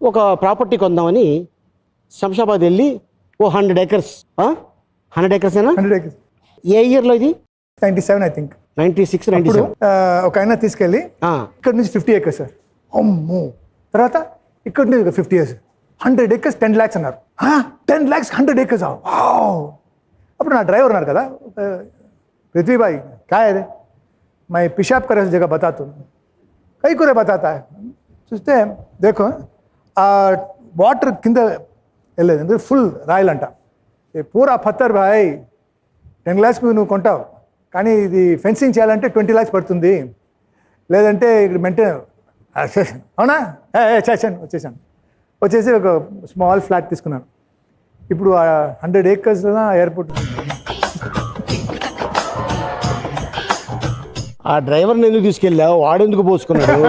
ఒక ప్రాపర్టీ కొందామని శంషాబాద్ వెళ్ళి ఓ 100 acres 100 acres ఏనా? 100 acres. ఏ ఇయర్లో ఇది? 97 ఐ థింక్. 96, ఇప్పుడు 97. ఒక ఆయన తీసుకెళ్ళి ఇక్కడ నుంచి 50 acres సార్. అమ్మో. తర్వాత ఇక్కడ నుంచి 50 years 100 acres 10 lakhs అన్నారు. 10 lakhs 100 acres. అప్పుడు నా డ్రైవర్ ఉన్నారు కదా, पृथ्वी भाई क्या है मैं पेशाब करे जगह बताता हूँ, कई को बताता है. చూస్తే देखो వాటర్ కింద వెళ్ళలేదు, ఎందుకంటే ఫుల్ రాయల్ అంట. పూరా పత్తర్ భాయ్ 10 lakhs నువ్వు కొంటావు, కానీ ఇది ఫెన్సింగ్ చేయాలంటే 20 lakhs పడుతుంది, లేదంటే ఇక్కడ మెయింటైన్. అవునా వచ్చేసాను. వచ్చేసి ఒక స్మాల్ ఫ్లాట్ తీసుకున్నాను. ఇప్పుడు 100 acres ఎయిర్పోర్ట్. ఆ డ్రైవర్ని ఎందుకు తీసుకెళ్ళావు? వాడెందుకు పోసుకున్నాడు?